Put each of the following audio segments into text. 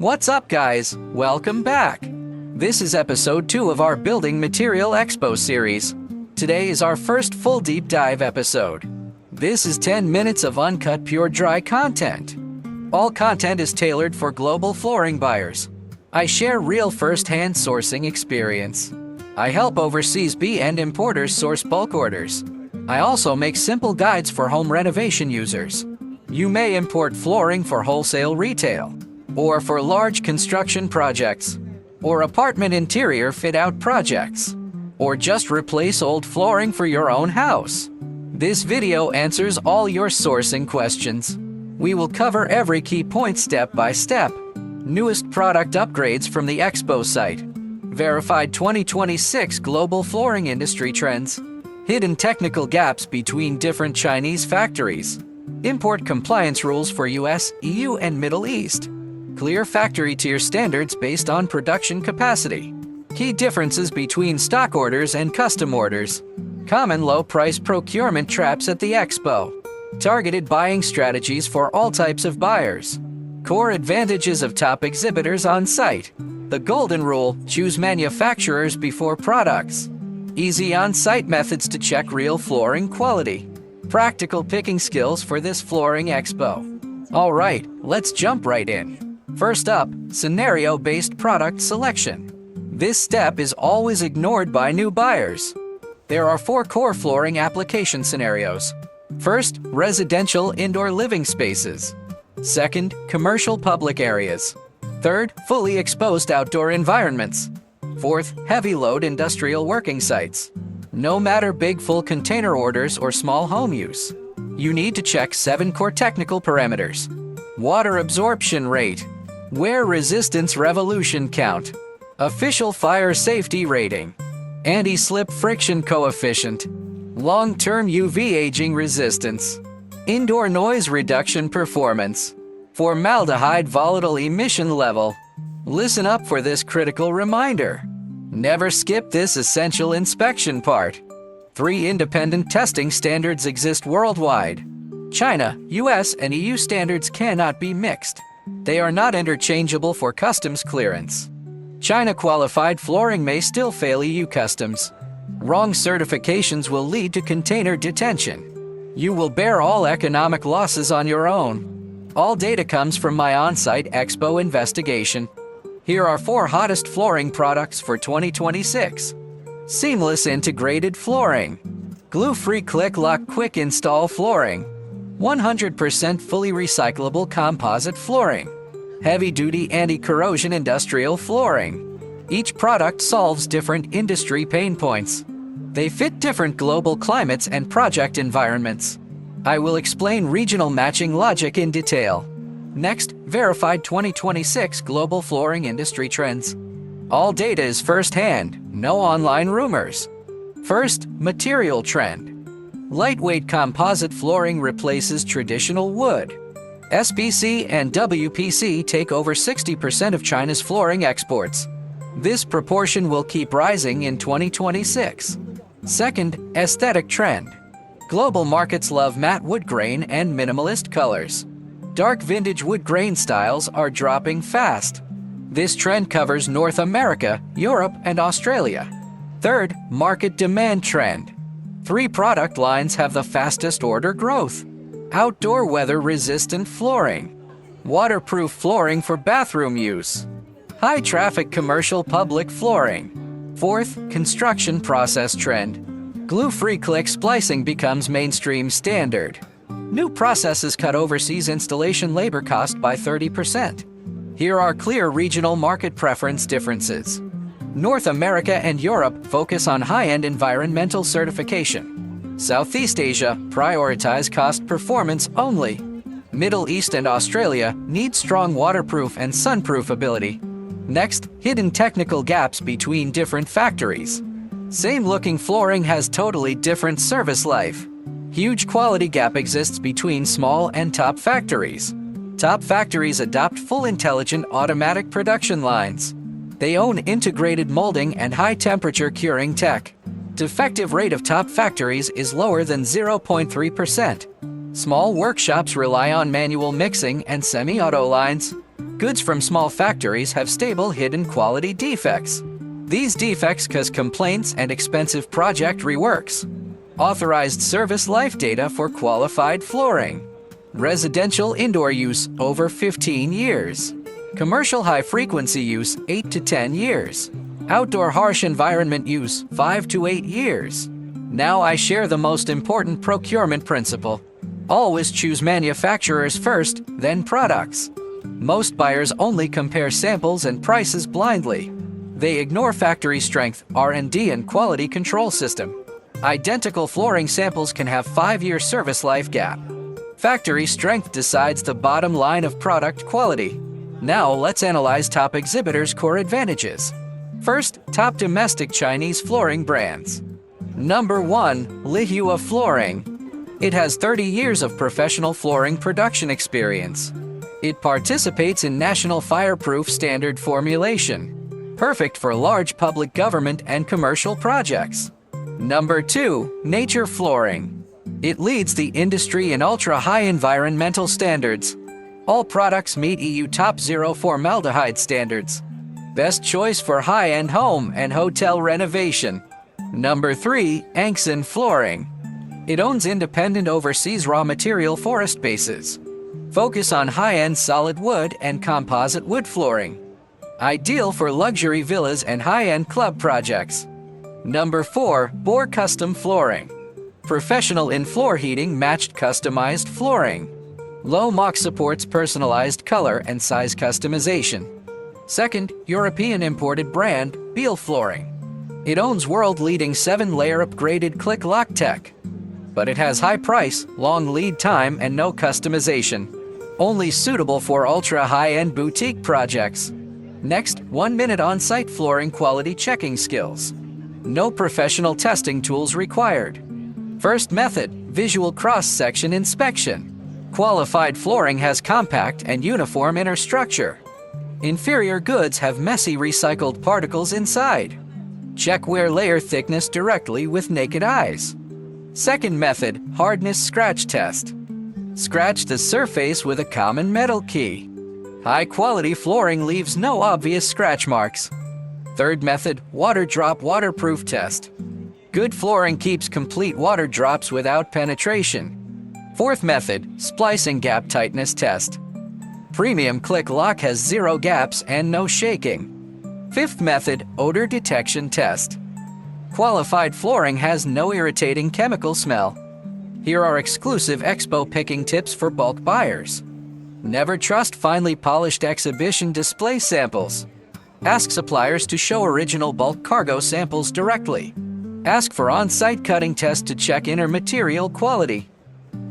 What's up, guys? Welcome back. This is episode 2 of our Building Material Expo series. Today is our first full deep dive episode. This is 10 minutes of uncut, pure, dry content. All content is tailored for global flooring buyers. I share real first-hand sourcing experience. I help overseas B&M importers source bulk orders. I also make simple guides for home renovation users. You may import flooring for wholesale retail, or for large construction projects, or apartment interior fit-out projects, or just replace old flooring for your own house. This video answers all your sourcing questions. We will cover every key point step by step. Newest product upgrades from the Expo site. Verified 2026 global flooring industry trends. Hidden technical gaps between different Chinese factories. Import compliance rules for US, EU, and Middle East. Clear factory tier standards based on production capacity. Key differences between stock orders and custom orders. Common low-price procurement traps at the Expo. Targeted buying strategies for all types of buyers. Core advantages of top exhibitors on site. The golden rule: choose manufacturers before products. Easy on-site methods to check real flooring quality. Practical picking skills for this flooring expo. All right, let's jump right in. First up, scenario-based product selection. This step is always ignored by new buyers. There are 4 core flooring application scenarios. First, residential indoor living spaces. Second, commercial public areas. Third, fully exposed outdoor environments. Fourth, heavy load industrial working sites. No matter big full container orders or small home use. You need to check 7 core technical parameters. Water absorption rate. Wear resistance revolution count. Official fire safety rating. Anti-slip friction coefficient. Long-term UV aging resistance. Indoor noise reduction performance. Formaldehyde volatile emission level. Listen up for this critical reminder. Never skip this essential inspection part. 3 independent testing standards exist worldwide. China, US, and EU standards cannot be mixed. They are not interchangeable for customs clearance. China-qualified flooring may still fail EU customs. Wrong certifications will lead to container detention. You will bear all economic losses on your own. All data comes from my on-site Expo investigation. Here are 4 hottest flooring products for 2026. Seamless integrated flooring. Glue-free click-lock quick install flooring. 100% fully recyclable composite flooring. Heavy-duty anti-corrosion industrial flooring. Each product solves different industry pain points. They fit different global climates and project environments. I will explain regional matching logic in detail. Next, verified 2026 global flooring industry trends. All data is first-hand, no online rumors. First, material trend. Lightweight composite flooring replaces traditional wood. SPC and WPC take over 60% of China's flooring exports. This proportion will keep rising in 2026. Second, aesthetic trend. Global markets love matte wood grain and minimalist colors. Dark vintage wood grain styles are dropping fast. This trend covers North America, Europe, and Australia. Third, market demand trend. 3 product lines have the fastest order growth. Outdoor weather-resistant flooring. Waterproof flooring for bathroom use. High-traffic commercial public flooring. Fourth, construction process trend. Glue-free click splicing becomes mainstream standard. New processes cut overseas installation labor cost by 30%. Here are clear regional market preference differences. North America and Europe focus on high-end environmental certification. Southeast Asia prioritize cost performance only. Middle East and Australia need strong waterproof and sunproof ability. Next, hidden technical gaps between different factories. Same-looking flooring has totally different service life. Huge quality gap exists between small and top factories. Top factories adopt full intelligent automatic production lines. They own integrated molding and high-temperature curing tech. Defective rate of top factories is lower than 0.3%. Small workshops rely on manual mixing and semi-auto lines. Goods from small factories have stable hidden quality defects. These defects cause complaints and expensive project reworks. Authorized service life data for qualified flooring. Residential indoor use over 15 years. Commercial high-frequency use 8 to 10 years. Outdoor harsh environment use 5 to 8 years. Now I share the most important procurement principle. Always choose manufacturers first, then products. Most buyers only compare samples and prices blindly. They ignore factory strength, R&D, and quality control system. Identical flooring samples can have 5-year service life gap. Factory strength decides the bottom line of product quality. Now let's analyze top exhibitors' core advantages. First, top domestic Chinese flooring brands. Number 1, Lihua Flooring. It has 30 years of professional flooring production experience. It participates in national fireproof standard formulation. Perfect for large public government and commercial projects. Number 2, Nature Flooring. It leads the industry in ultra-high environmental standards. All products meet EU Top 0 formaldehyde standards. Best choice for high-end home and hotel renovation. Number 3, Angxin Flooring. It owns independent overseas raw material forest bases. Focus on high-end solid wood and composite wood flooring. Ideal for luxury villas and high-end club projects. Number 4, Bohr Custom Flooring. Professional in floor heating matched customized flooring. Low mock supports personalized color and size customization. Second, European imported brand, Beal Flooring. It owns world-leading 7-layer upgraded click lock tech. But it has high price, long lead time, and no customization. Only suitable for ultra-high-end boutique projects. Next, 1-minute on-site flooring quality checking skills. No professional testing tools required. First method, visual cross-section inspection. Qualified flooring has compact and uniform inner structure. Inferior goods have messy recycled particles inside. Check wear layer thickness directly with naked eyes. Second method, hardness scratch test. Scratch the surface with a common metal key. High-quality flooring leaves no obvious scratch marks. Third method, water drop waterproof test. Good flooring keeps complete water drops without penetration. Fourth method, splicing gap tightness test. Premium click lock has 0 gaps and no shaking. Fifth method, odor detection test. Qualified flooring has no irritating chemical smell. Here are exclusive expo picking tips for bulk buyers. Never trust finely polished exhibition display samples. Ask suppliers to show original bulk cargo samples directly. Ask for on-site cutting tests to check inner material quality.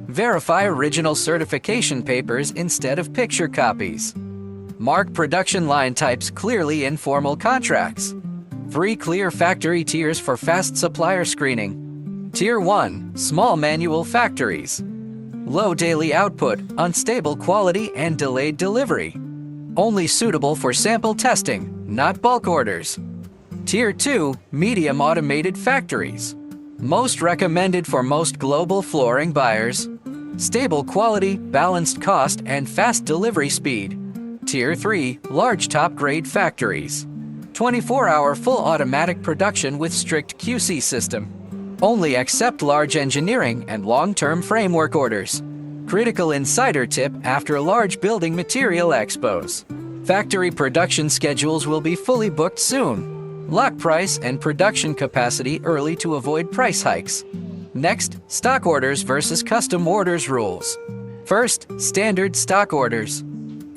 Verify original certification papers instead of picture copies. Mark production line types clearly in formal contracts. 3 clear factory tiers for fast supplier screening. Tier 1, small manual factories. Low daily output, unstable quality, and delayed delivery. Only suitable for sample testing, not bulk orders. Tier 2, medium automated factories. Most recommended for most global flooring buyers. Stable quality, balanced cost, and fast delivery speed. Tier 3, large top-grade factories. 24-hour full automatic production with strict QC system. Only accept large engineering and long-term framework orders. Critical insider tip after large building material expos. Factory production schedules will be fully booked soon. Lock price and production capacity early to avoid price hikes. Next, stock orders versus custom orders rules. First, standard stock orders.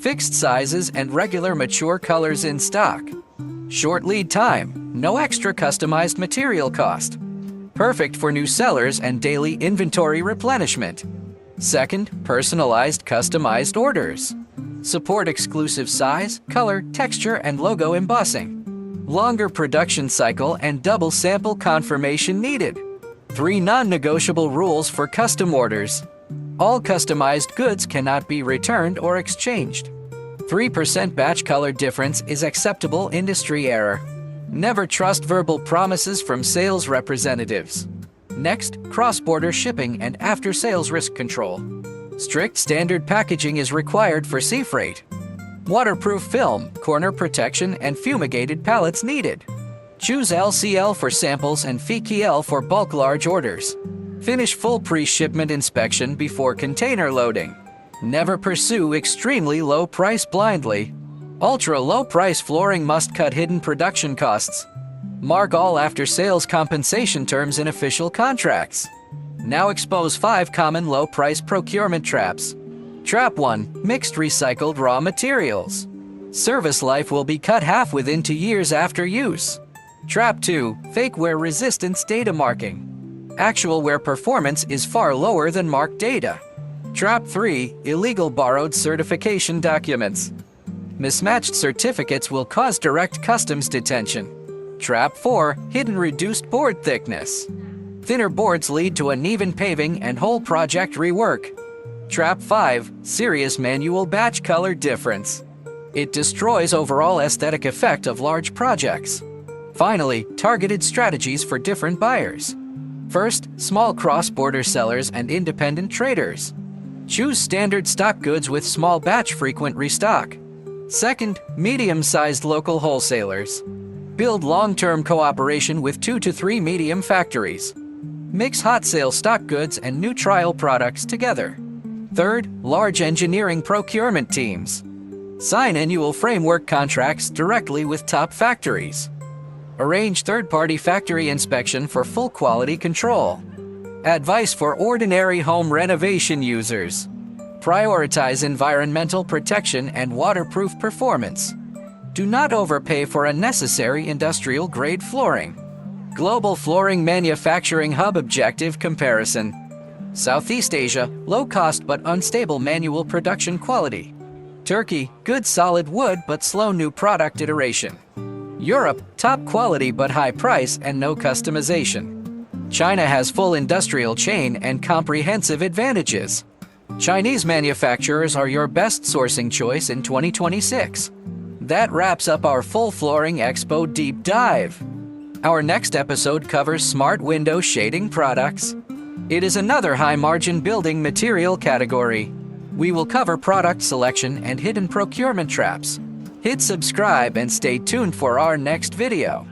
Fixed sizes and regular mature colors in stock. Short lead time, no extra customized material cost. Perfect for new sellers and daily inventory replenishment. Second, personalized customized orders. Support exclusive size, color, texture, and logo embossing. Longer production cycle and double sample confirmation needed. 3 non-negotiable rules for custom orders. All customized goods cannot be returned or exchanged. 3% batch color difference is acceptable industry error. Never trust verbal promises from sales representatives. Next, cross-border shipping and after-sales risk control. Strict standard packaging is required for sea freight. Waterproof film, corner protection, and fumigated pallets needed. Choose LCL for samples and FEKL for bulk large orders. Finish full pre-shipment inspection before container loading. Never pursue extremely low price blindly. Ultra-low price flooring must cut hidden production costs. Mark all after-sales compensation terms in official contracts. Now expose 5 common low-price procurement traps. Trap 1. Mixed recycled raw materials. Service life will be cut half within 2 years after use. Trap 2. Fake wear resistance data marking. Actual wear performance is far lower than marked data. Trap 3. Illegal borrowed certification documents. Mismatched certificates will cause direct customs detention. Trap 4. Hidden reduced board thickness. Thinner boards lead to uneven paving and whole project rework. Trap 5. Serious manual batch color difference. It destroys overall aesthetic effect of large projects. Finally, targeted strategies for different buyers. First, small cross-border sellers and independent traders. Choose standard stock goods with small batch frequent restock. Second, medium-sized local wholesalers. Build long-term cooperation with 2 to 3 medium factories. Mix hot sale stock goods and new trial products together. Third, large engineering procurement teams. Sign annual framework contracts directly with top factories. Arrange third-party factory inspection for full quality control. Advice for ordinary home renovation users. Prioritize environmental protection and waterproof performance. Do not overpay for unnecessary industrial-grade flooring. Global Flooring Manufacturing Hub Objective Comparison. Southeast Asia, low-cost but unstable manual production quality. Turkey, good solid wood but slow new product iteration. Europe, top quality but high price and no customization. China has full industrial chain and comprehensive advantages. Chinese manufacturers are your best sourcing choice in 2026. That wraps up our full Flooring Expo deep dive. Our next episode covers smart window shading products. It is another high-margin building material category. We will cover product selection and hidden procurement traps. Hit subscribe and stay tuned for our next video.